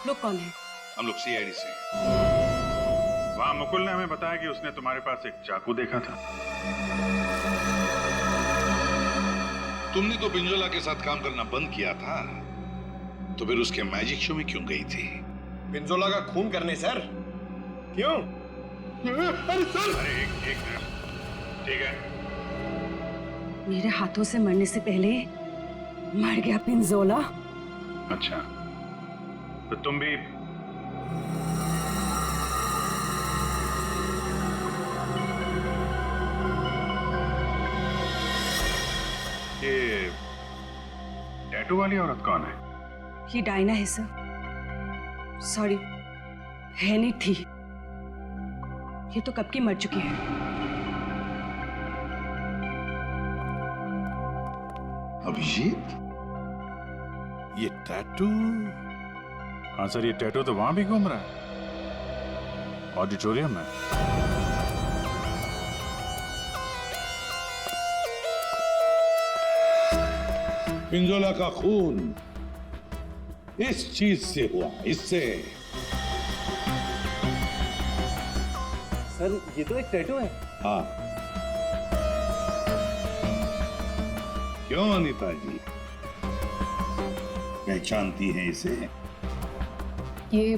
लोग कौन है? हम लोग सीआईडी से। वहां मुकुल ने हमें बताया कि उसने तुम्हारे पास एक चाकू देखा था। तुमने तो पिंजोला के साथ काम करना बंद किया था, तो फिर उसके मैजिक शो में क्यों गई थी? पिंजोला का खून करने सर। क्यों? अरे सर! अरे एक मिनट, ठीक है। मेरे हाथों से मरने से पहले मर गया पिंजोला। अच्छा, तो तुम भी ये टैटू वाली औरत कौन है? ये डायना है सर। सॉरी, है नहीं थी। ये तो कब की मर चुकी है। अभिजीत, ये टैटू? हाँ सर, ये टैटू तो वहां भी घूम रहा है, ऑडिटोरियम में। पिंजोला का खून इस चीज से हुआ, इससे। सर ये तो एक टैटू है। हाँ, क्यों अनीता जी, पहचानती हैं इसे? ये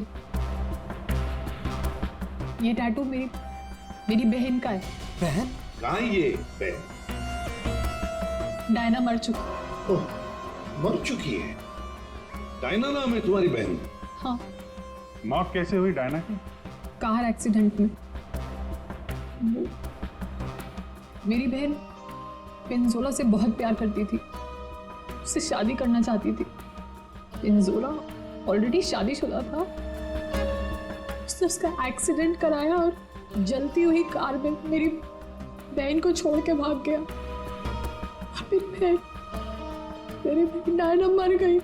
टैटू मेरी बहन का है। बहन? कहाँ है ये बहन? डायना मर चुकी। ओह, मर चुकी है? डायना नाम है तुम्हारी बहन? हाँ, मौत कैसे हुई डायना की? कार एक्सीडेंट में। मेरी बहन पिंजोला से बहुत प्यार करती थी, उससे शादी करना चाहती थी। पिंजोला ऑलरेडी शादीशुदा था। उसने उसका एक्सीडेंट कराया और जलती हुई कार में मेरी बहन को छोड़ के भाग गया। मेरी बहन डायना मर गई।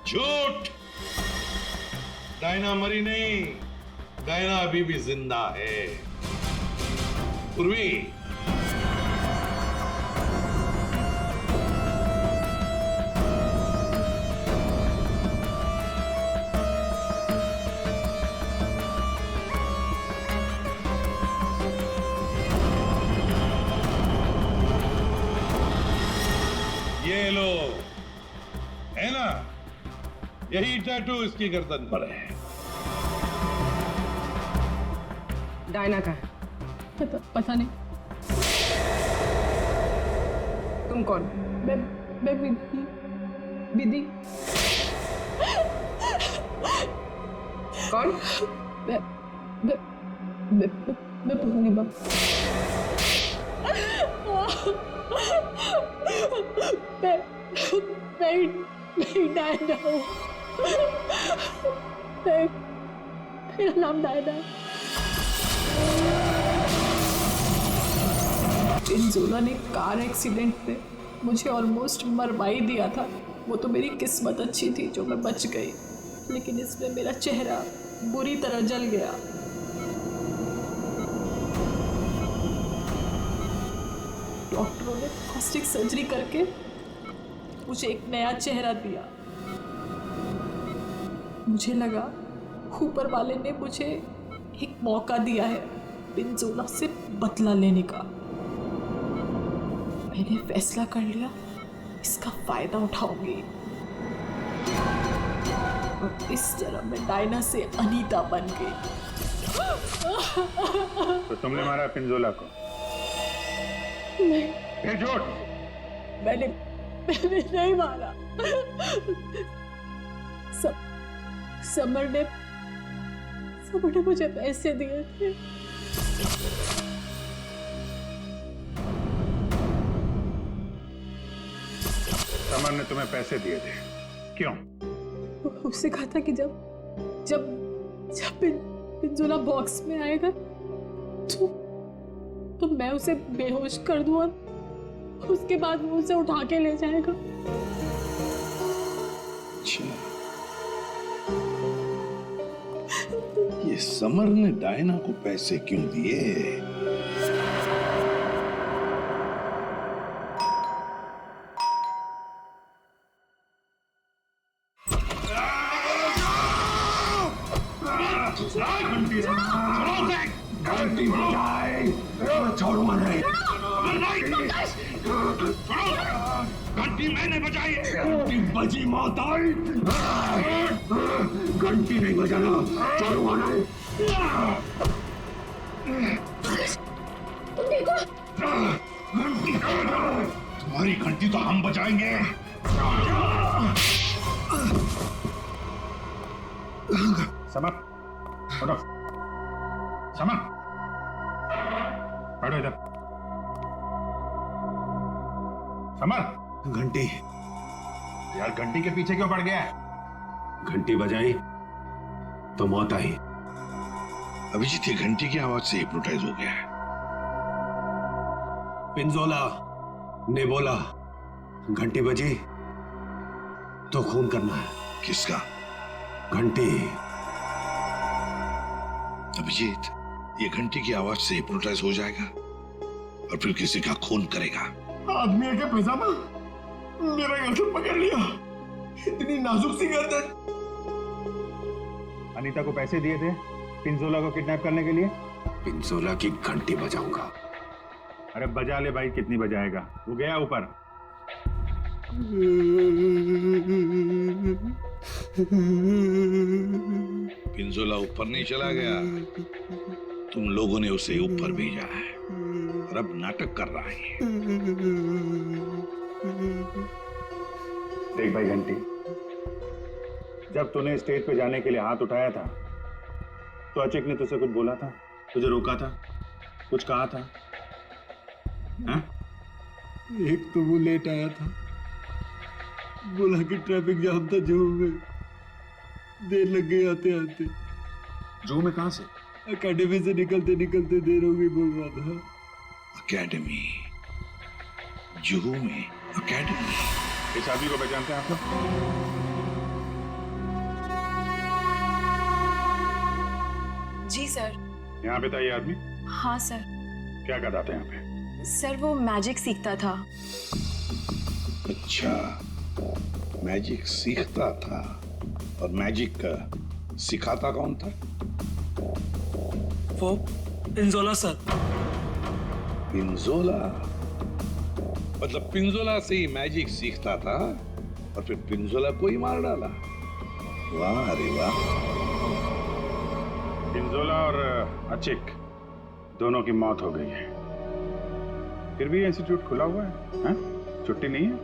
झूठ! डायना मरी नहीं, डायना अभी भी जिंदा है। पूर्वी, ये लो, है ना? यही टैटू इसकी गर्दन पर है। डायना का है। पता नहीं। तुम कौन? मैं विधि। कौन? मैं पूर्णिमा। मैं डायना हूँ। मेरा नाम डायना है। पिंजोला ने कार एक्सीडेंट में मुझे ऑलमोस्ट मरवा ही दिया था। वो तो मेरी किस्मत अच्छी थी जो मैं बच गई, लेकिन इसमें मेरा चेहरा बुरी तरह जल गया। डॉक्टरों ने प्लास्टिक सर्जरी करके मुझे एक नया चेहरा दिया। मुझे लगा ऊपर वाले ने मुझे एक मौका दिया है पिंजोला से बदला लेने का। मैंने फैसला कर लिया, इसका फायदा उठाऊंगी और इस तरह मैं डायना से अनीता बन गई। तो तुमने मारा पिंजोला को? नहीं, झूठ! मैंने नहीं मारा। समर ने मुझे पैसे दिए थे। समर ने तुम्हें पैसे दिए थे? क्यों? उससे कहा था कि जब पिंजोला बॉक्स में आएगा तो मैं उसे बेहोश कर दूं और उसके बाद वो उसे उठा के ले जाएगा। अच्छा, ये समर ने डायना को पैसे क्यों दिए? घंटी बजाए, छोड़ूंगा नहीं। घंटी मैंने बजाई है। घंटी बजी मौत आई। घंटी नहीं बजाना, छोड़ूंगा नहीं। तुम्हारी घंटी तो हम बजाएंगे। समर, उठो। समर, बैठो इधर। समर, घंटी, यार घंटी के पीछे क्यों पड़ गया है? घंटी बजाई तो मौत आई। अभिजीत ये घंटी की आवाज से हिप्नोटाइज हो गया है। पिंजोला ने बोला घंटी बजी तो खून करना है। किसका? घंटी। अभिजीत ये घंटी की आवाज से हिप्नोटाइज हो जाएगा और फिर किसी का खून करेगा। आदमी के पैजामा मेरा गर्दन पकड़ लिया। इतनी नाजुक सी गर्दन। अनीता को पैसे दिए थे पिंजोला को किडनैप करने के लिए? पिंजोला की घंटी बजाऊंगा। अरे बजा ले भाई, कितनी बजाएगा? वो गया ऊपर। पिंजोला ऊपर नहीं चला गया, तुम लोगों ने उसे ऊपर भेजा है और अब नाटक कर रहा है। देख भाई घंटी, जब तूने स्टेज पे जाने के लिए हाथ उठाया था तो अचिक ने तुझसे कुछ बोला था? तुझे रोका था? कुछ कहा था? हाँ? एक तो वो लेट आया था, बोला कि ट्रैफिक जाम था जुहू में, देर लग गई आते आते। जुहू में कहां से? अकेडमी से निकलते निकलते देर हो गई बोल रहा था। अकेडमी? जुहू में अकेडमी? इस आदमी को पहचानते हैं आप लोग? जी सर। यहाँ पे था ये आदमी? हाँ सर। क्या करता था यहाँ पे? सर वो मैजिक सीखता था। अच्छा, मैजिक सीखता था। और मैजिक सिखाता कौन था? वो पिंजोला सर। पिंजोला? मतलब पिंजोला से ही मैजिक सीखता था और फिर पिंजोला को ही मार डाला। वाह अरे वाह। पिंजोला और अचिक दोनों की मौत हो गई है, फिर भी इंस्टीट्यूट खुला हुआ है? हाँ? छुट्टी नहीं है?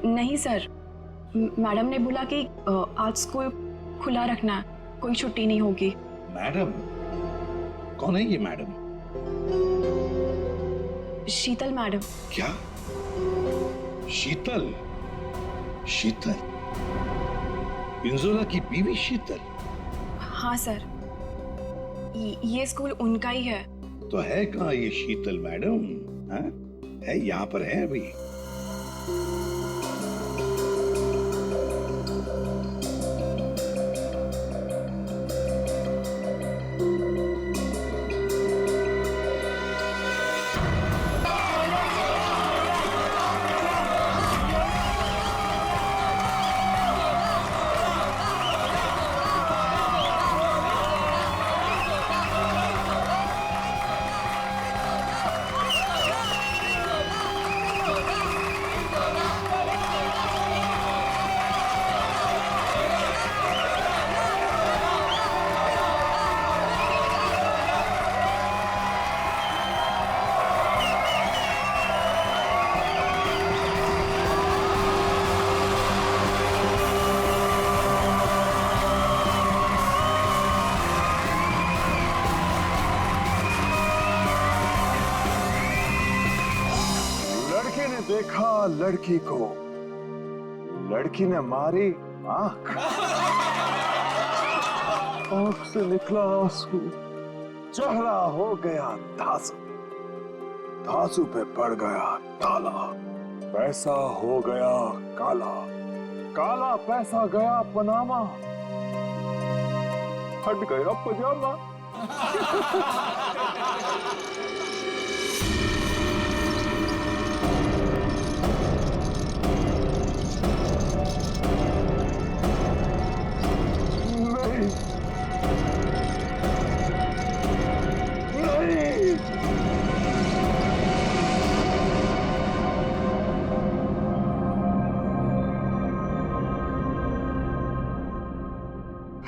नहीं सर, मैडम ने बोला कि आज स्कूल खुला रखना है, कोई छुट्टी नहीं होगी। मैडम? कौन है ये मैडम? शीतल मैडम। क्या? शीतल? शीतल पिंजोला की बीवी शीतल? हाँ सर, ये स्कूल उनका ही है। तो है कहाँ ये शीतल मैडम? हाँ? है यहाँ पर है अभी? देखा लड़की को, लड़की ने मारी आंख, आंख से निकला आंसू, चेहरा हो गया धांसू, धांसू पे पड़ गया ताला, पैसा हो गया काला, काला पैसा गया पनामा, हट गया पजामा।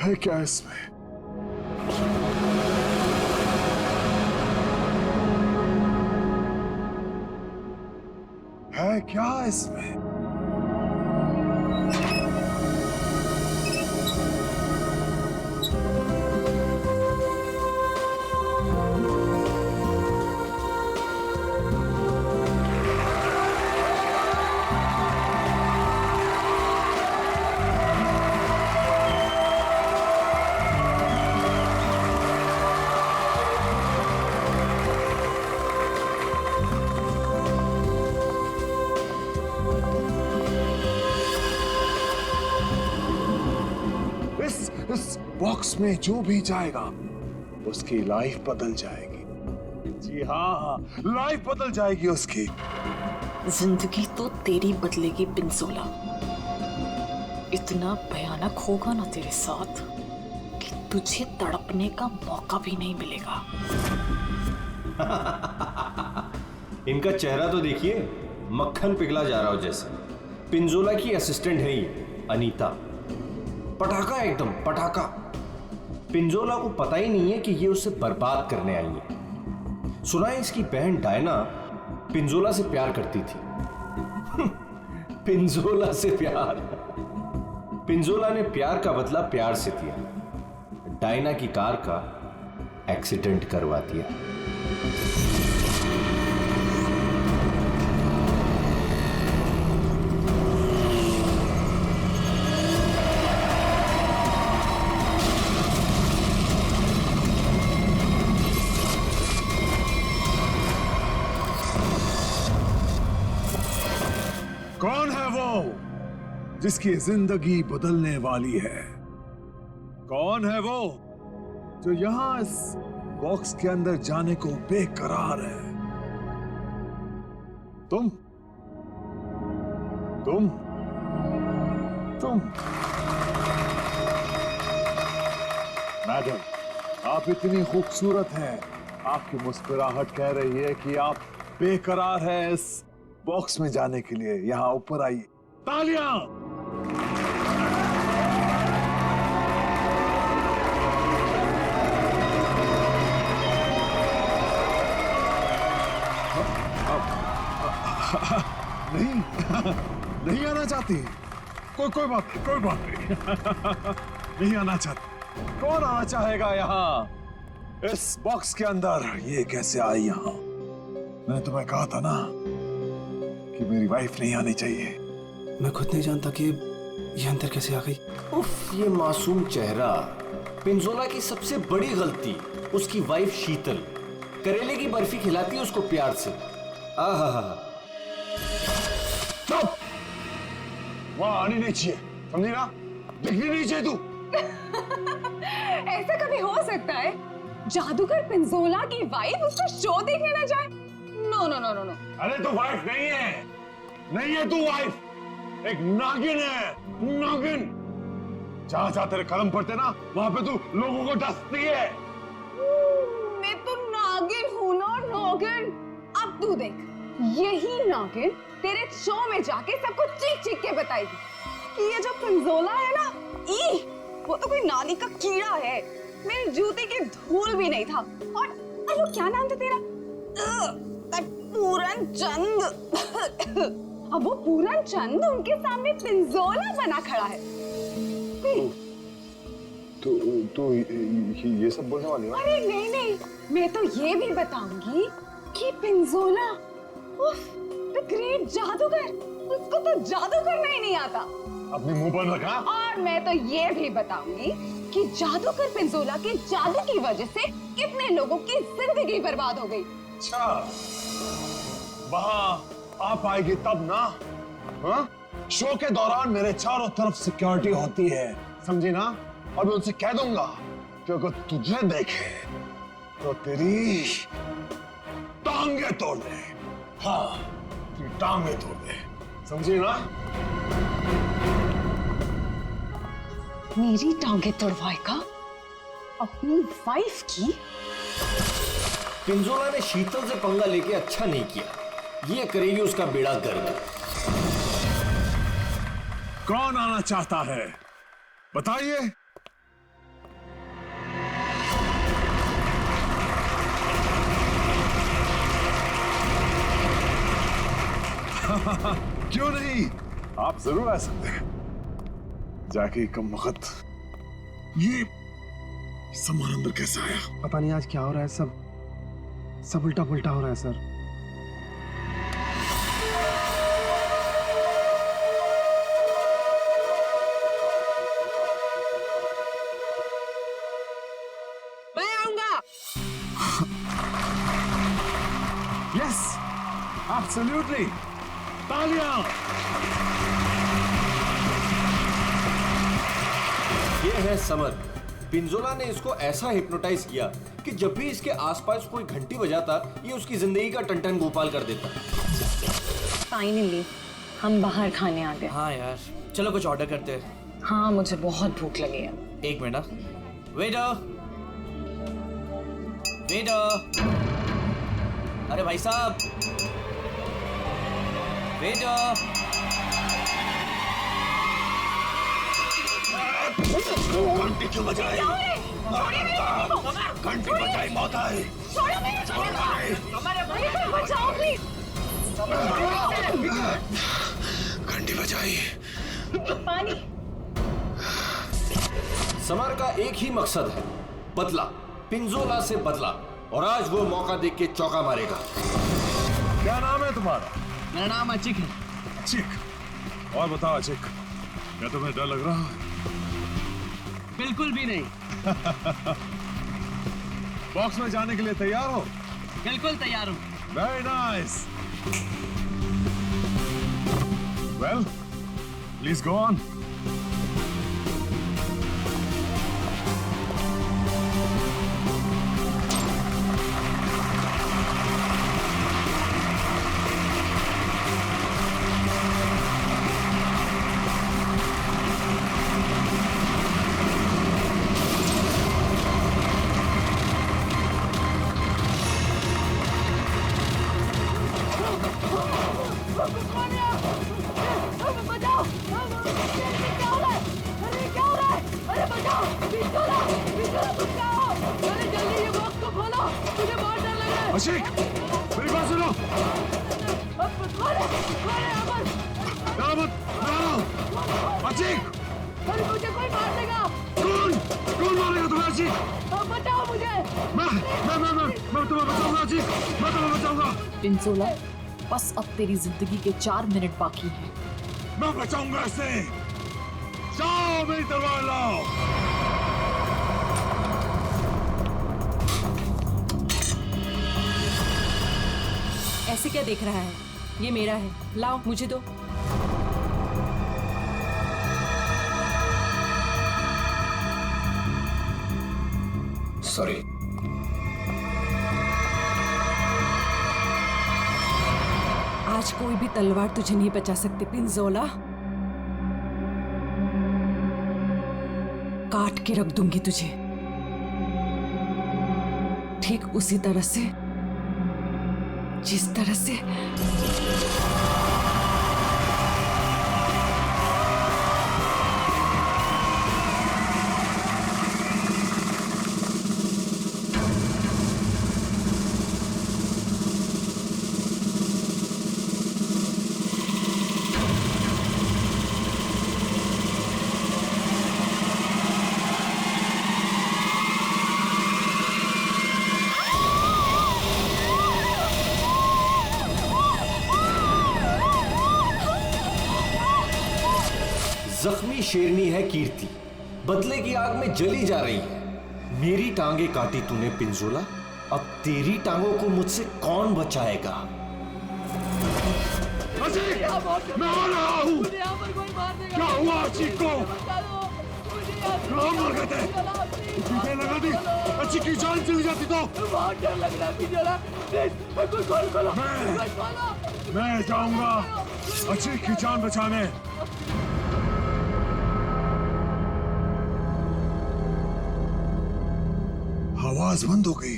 है क्या इसमें? है क्या इसमें? इस बॉक्स में जो भी जाएगा उसकी लाइफ बदल जाएगी। जी हाँ, लाइफ बदल जाएगी उसकी। जिंदगी तो तेरी बदलेगी पिंजोला। इतना भयानक होगा ना तेरे साथ कि तुझे तड़पने का मौका भी नहीं मिलेगा। इनका चेहरा तो देखिए, मक्खन पिघला जा रहा हो जैसे। पिंजोला की असिस्टेंट है ये अनीता। पटाखा, एकदम पटाखा। पिंजोला को पता ही नहीं है कि ये उसे बर्बाद करने आई है। सुना है इसकी बहन डायना पिंजोला से प्यार करती थी। पिंजोला से प्यार। पिंजोला ने प्यार का बदला प्यार से दिया। डायना की कार का एक्सीडेंट करवा दिया। कौन है वो जिसकी जिंदगी बदलने वाली है? कौन है वो जो यहां इस बॉक्स के अंदर जाने को बेकरार है? तुम मैडम, आप इतनी खूबसूरत हैं। आपकी मुस्कुराहट कह रही है कि आप बेकरार हैं इस बॉक्स में जाने के लिए। यहां ऊपर आइए। तालियां! नहीं नहीं आना चाहती? कोई बात नहीं। नहीं आना चाहती। कौन आना चाहेगा यहाँ इस बॉक्स के अंदर? ये कैसे आई यहाँ? मैंने तुम्हें कहा था ना कि मेरी वाइफ नहीं आनी चाहिए। मैं खुद नहीं जानता कि ये अंदर कैसे आ गई। उफ, ये मासूम चेहरा। पिंजोला की सबसे बड़ी गलती उसकी वाइफ शीतल करेले की बर्फी खिलाती है उसको प्यार से। आहा, चुप! वहां आनी नहीं चाहिए, समझी ना? दिखनी नहीं चाहिए तू। ऐसा कभी हो सकता है? जादूगर पिंजोला की वाइफ उसका शो देखने ना जाए? No no no no no. अरे तू वाइफ नहीं है तू वाइफ, एक नागिन है, नागिन। जहां जहां तेरे कदम पड़ते ना वहां पे तू लोगों को डसती है। मैं तो नागिन हूं ना, नागिन। अब तू देख, यही नागिन तेरे शो में जाके सबको चीख चीख के बताएगी कि ये जो पिंजोला है ना, वो तो कोई नाली का कीड़ा है, मेरी जूती की धूल भी नहीं था। और वो क्या नाम था तेरा? पूरन चंद। अब वो पूरन चंद उनके सामने पिंजोला बना खड़ा है। तो ये सब बोलने वाली हो? अरे नहीं, मैं तो ये भी बताऊंगी कि पिंजोला, द ग्रेट जादूगर, उसको तो जादू करना ही नहीं आता। अपने मुंह पर रखा। और मैं तो ये भी बताऊंगी कि जादूगर पिंजोला के जादू की वजह से कितने लोगों की जिंदगी बर्बाद हो गई। अच्छा, वहां आप आएगी तब ना? हाँ? शो के दौरान मेरे चारों तरफ सिक्योरिटी होती है, समझी ना? और मैं उनसे कह दूंगा कि अगर तुझे देखे तो तेरी टांगे तोड़ दे। हाँ, तेरी टांगे तोड़ दे, समझी ना? मेरी टांगे तोड़वाएगा? अपनी वाइफ की? पिंजोला ने शीतल से पंगा लेके अच्छा नहीं किया। ये करेगी उसका बेड़ा गर्क। कौन आना चाहता है? बताइए। क्यों नहीं, आप जरूर आ सकते हैं। जाके कम वक्त ये सामान अंदर कैसे आया? पता नहीं आज क्या हो रहा है, सब उल्टा पुल्टा हो रहा है सर। मैं आऊंगा। Yes, absolutely. तालियां। ये है समर। पिंजोला ने इसको ऐसा हिप्नोटाइज किया कि जब भी इसके आसपास कोई घंटी बजाता, ये उसकी जिंदगी का टन गोपाल कर देता। फाइनली हम बाहर खाने आ गए। हाँ यार, चलो कुछ ऑर्डर करते हैं। हाँ, मुझे बहुत भूख लगी है। एक मिनट, वेटर वेटर, अरे भाई साहब, वेटर। घंटी क्यों बजाई? घंटी बजाई मौत आई। घंटी बजाई। पानी। समर का एक ही मकसद है, बदला, पिंजोला से बदला, और आज वो मौका देख के चौका मारेगा। क्या नाम है तुम्हारा? मेरा नाम अचिक है। अचिक। और बताओ अचिक, क्या तुम्हें डर लग रहा है? बिल्कुल भी नहीं। बॉक्स में जाने के लिए तैयार हो? बिल्कुल तैयार हूँ। Very nice. Well, please go on. Ashiq, मेरी बात सुनो। डरो मत, अशिक। मुझे कोई मार देगा। कौन मारेगा तुम्हें अशिक? बचाओ मुझे। मैं तुम्हें बचाऊंगा अशिक, मैं तुम्हें बचाऊंगा। पिंजोला, बस अब तेरी जिंदगी के 4 मिनट बाकी हैं। मैं बचाऊंगा इसे। जाओ, मेरी तलवार लाओ। ऐसे क्या देख रहा है? ये मेरा है, लाओ मुझे दो। सॉरी। आज कोई भी तलवार तुझे नहीं बचा सकती पिंजोला। काट के रख दूंगी तुझे, ठीक उसी तरह से जिस तरह से जख्मी शेरनी है कीर्ति, बदले की आग में जली जा रही है। मेरी टांगे काटी तूने पिंजोला, अब तेरी टांगों को मुझसे कौन बचाएगा? मैं आ रहा हूँ। क्या हुआ अचिक को? मर गए थे। तुझे लगा दी अचिक की जान चली जाती तो। बहुत डर लग रहा है। मैं जाऊंगा अचिक की जान बचाने। आवाज बंद हो गई।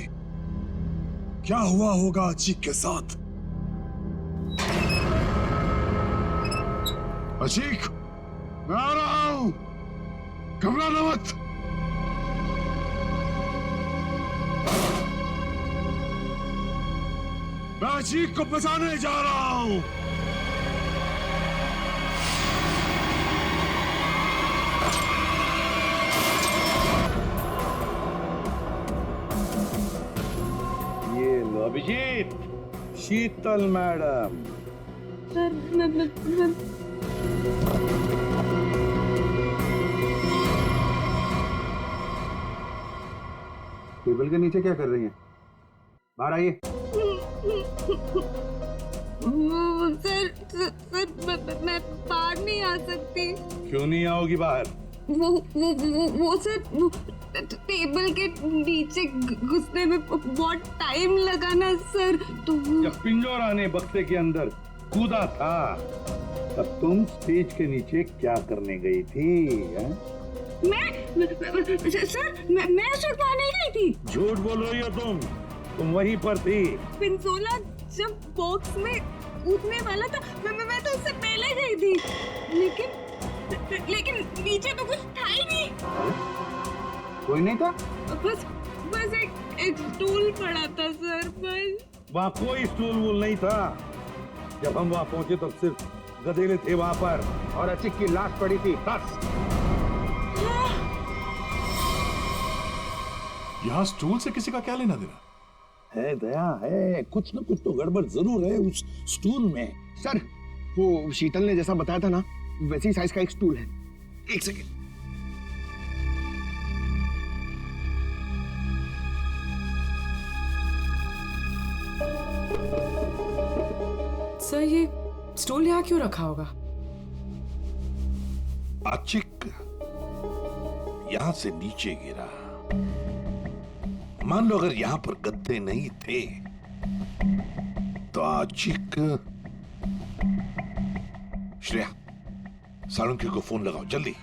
क्या हुआ होगा अचिक के साथ? अचिक, मैं आ रहा हूं, घबराना मत। मैं अचिक को बचाने जा रहा हूं। अभिजीत, शीतल मैडम। सर टेबल के नीचे क्या कर रही हैं? बाहर आइए। सर मैं बाहर नहीं आ सकती। क्यों नहीं आओगी बाहर? वो सर टेबल के नीचे घुसने में बहुत टाइम लगा ना सर, तो जब पिंजौरा ने बक्से के अंदर कूदा था तब तुम स्टेज के नीचे क्या करने गई थी? सर मैं उछलने नहीं गई थी। झूठ बोल रही हो तुम वहीं पर थी। पिंजोला जब बॉक्स में कूदने वाला था मैं तो उससे पहले गई थी, लेकिन नीचे तो कुछ था ही नहीं। कोई नहीं था? बस एक स्टूल पड़ा था सर, बस। वहाँ कोई स्टूल वूल नहीं था। जब हम वहाँ पहुंचे तब सिर्फ गधेले थे वहाँ पर और अचिक की लाश पड़ी थी, बस। यहाँ स्टूल से किसी का क्या लेना देना? है दया है, कुछ न कुछ तो गड़बड़ जरूर है उस स्टूल में। सर, वो शीतल ने जैसा बताया था ना, वैसी साइज का एक स्टूल है। एक सेकेंड। सर, ये स्टूल यहाँ क्यों रखा होगा? अचिक यहां से नीचे गिरा। मान लो अगर यहां पर गद्दे नहीं थे तो अचिक। श्रेया, सालुंखे को फोन लगाओ जल्दी।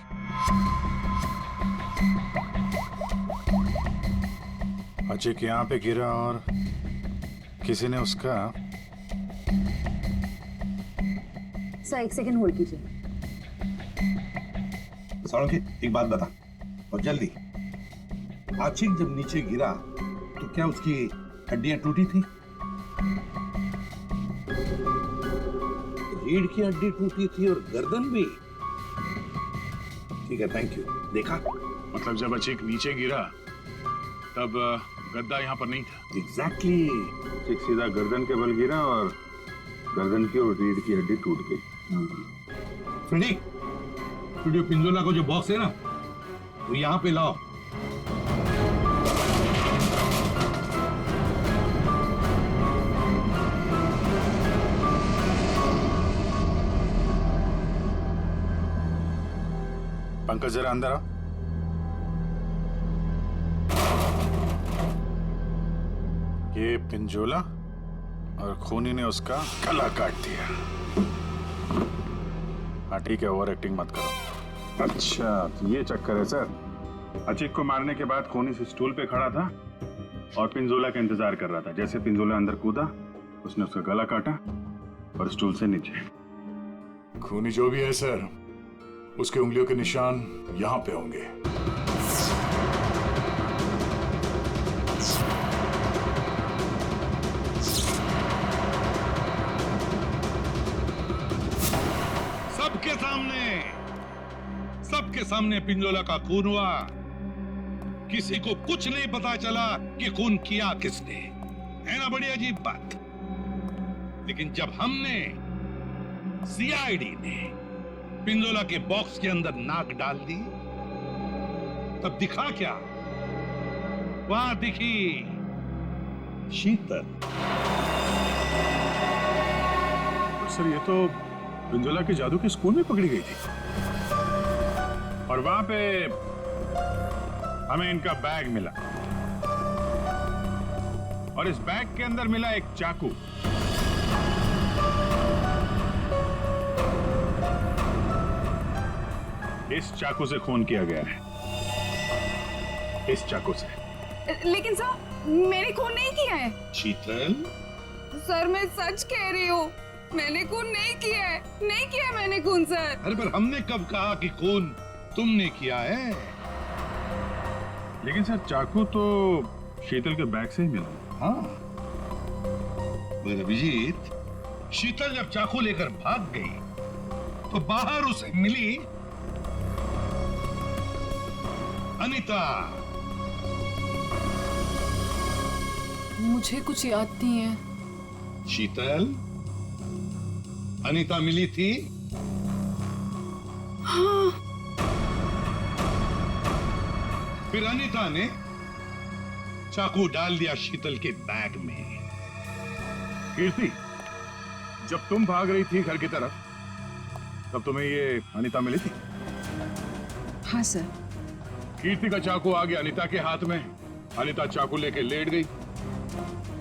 अचिक यहाँ पे गिरा और किसी ने उसका। सर एक सेकंड होल्ड कीजिए। सालुंखे, एक बात बता और जल्दी। आचिक जब नीचे गिरा तो क्या उसकी हड्डियां टूटी थी? रीढ़ की हड्डी टूटी थी और गर्दन भी। ठीक है, थैंक यू। देखा? मतलब जब अचिक नीचे गिरा तब गद्दा यहाँ पर नहीं था। एग्जैक्टली। अचिक सीधा गर्दन के बल गिरा और गर्दन की और रीढ़ की हड्डी टूट गई। फ्रेडी, स्टूडियो पिंजोला को जो बॉक्स है ना, वो यहाँ पे लाओ। पंकज जरा अंदर आओ। ये पिंजोला और खूनी ने उसका गला काट दिया। हाँ ठीक है, ओवर एक्टिंग मत करो। अच्छा, तो ये चक्कर है सर। अचिक को मारने के बाद खूनी से स्टूल पे खड़ा था और पिंजोला का इंतजार कर रहा था। जैसे पिंजोला अंदर कूदा, उसने उसका गला काटा और स्टूल से नीचे। खूनी जो भी है सर, उसके उंगलियों के निशान यहाँ पे होंगे। सबके सामने पिंजोला का खून हुआ। किसी को कुछ नहीं पता चला कि खून किया किसने। है ना बड़ी अजीब बात। लेकिन जब हमने सीआईडी ने पिंजोला के बॉक्स के अंदर नाक डाल दी तब दिखा क्या? वहां दिखी शीतल। सर ये तो पिंजोला के जादू के स्कूल में पकड़ी गई थी और वहां पे हमें इनका बैग मिला और इस बैग के अंदर मिला एक चाकू। इस चाकू से खून किया गया है, इस चाकू से। लेकिन सर, मैंने खून नहीं किया है। शीतल, सर मैं सच कह रही हूँ, मैंने खून नहीं किया है। नहीं किया है मैंने खून सर। अरे पर हमने कब कहा कि खून तुमने किया है? लेकिन सर चाकू तो शीतल के बैग से ही मिला। हाँ, पर अभिजीत, शीतल जब चाकू लेकर भाग गई तो बाहर उसे मिली अनीता। मुझे कुछ याद नहीं है। शीतल, अनीता मिली थी? हाँ। फिर अनीता ने चाकू डाल दिया शीतल के बैग में। कीर्ति, जब तुम भाग रही थी घर की तरफ, तब तुम्हें ये अनीता मिली थी? हाँ सर। कीर्ति का चाकू आ गया अनीता के हाथ में। अनीता चाकू लेके लेट गई,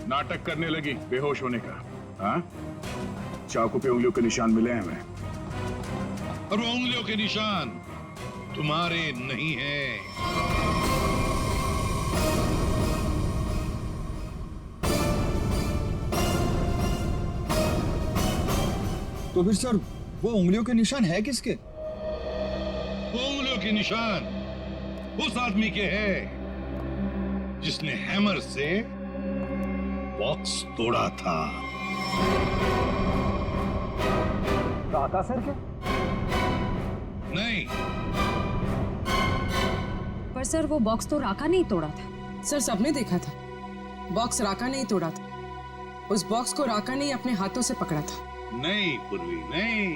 नाटक करने लगी बेहोश होने का। हाँ, चाकू पे उंगलियों के निशान मिले हैं हमें। और वो उंगलियों के निशान तुम्हारे नहीं हैं। तो फिर सर वो उंगलियों के निशान है किसके? वो उंगलियों के निशान उस आदमी के हैं जिसने हैमर से बॉक्स तोड़ा था। राका सर के? नहीं, पर सर वो बॉक्स तो राका नहीं तोड़ा था। सर सबने देखा था, बॉक्स राका नहीं तोड़ा था। उस बॉक्स को राका ने अपने हाथों से पकड़ा था। नहीं पूर्वी, नहीं।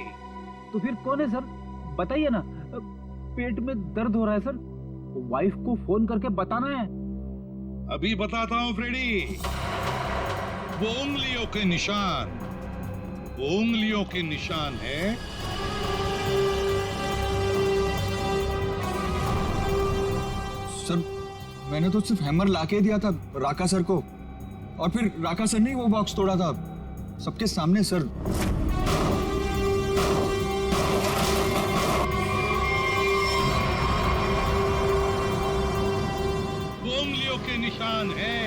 तो फिर कौन है सर? बताइए ना। पेट में दर्द हो रहा है सर, वाइफ को फोन करके बताना है। अभी बताता हूं फ्रेडी। वो उंगलियों के निशान, वो उंगलियों के निशान है सर मैंने तो सिर्फ हैमर लाके दिया था राका सर को, और फिर राका सर ने वो बॉक्स तोड़ा था सबके सामने सर। वो उंगलियों के निशान है।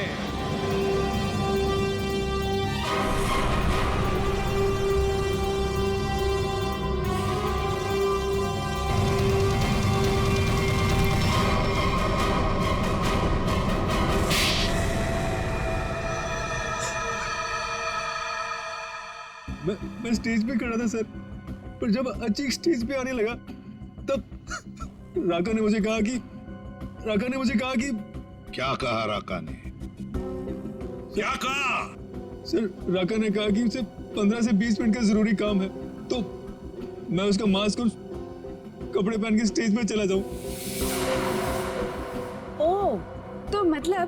मैं स्टेज पे खड़ा था सर, पर जब अचीक स्टेज पे आने लगा तब राका ने मुझे कहा कि क्या कहा राका ने? क्या कहा? सर राका ने कहा कि उसे 15 से 20 मिनट का जरूरी काम है, तो मैं उसका मास्क और कपड़े पहन के स्टेज पे चला जाऊं। ओ, तो मतलब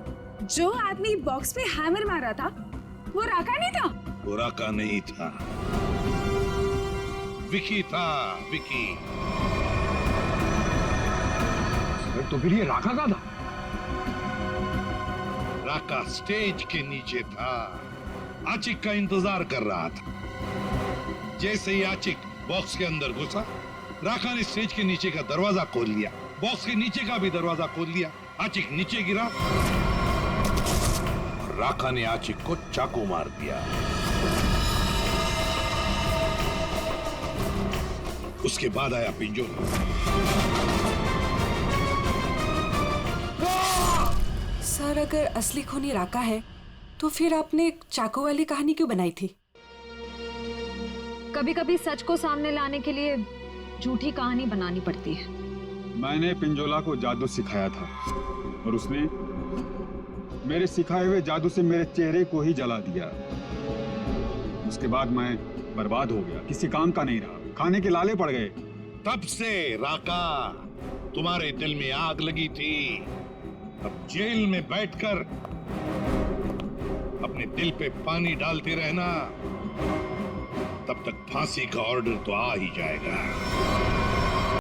जो आदमी बॉक्स पे हैमर मारा था वो राका नहीं था? वो राका नहीं था, विकी था, विकी। तो फिर ये राका का था? राका स्टेज के नीचे था, आचिक का इंतजार कर रहा था। जैसे ही आचिक बॉक्स के अंदर घुसा, राका ने स्टेज के नीचे का दरवाजा खोल लिया, बॉक्स के नीचे का भी दरवाजा खोल लिया। आचिक नीचे गिरा और राका ने आचिक को चाकू मार दिया। उसके बाद आया पिंजोला। सर अगर असली खूनी राका है तो फिर आपने एक चाकू वाली कहानी क्यों बनाई थी? कभी कभी सच को सामने लाने के लिए झूठी कहानी बनानी पड़ती है। मैंने पिंजोला को जादू सिखाया था और उसने मेरे सिखाए हुए जादू से मेरे चेहरे को ही जला दिया। उसके बाद मैं बर्बाद हो गया, किसी काम का नहीं रहा, खाने के लाले पड़ गए। तब से राका तुम्हारे दिल में आग लगी थी। अब जेल में बैठकर अपने दिल पे पानी डालते रहना, तब तक फांसी का ऑर्डर तो आ ही जाएगा।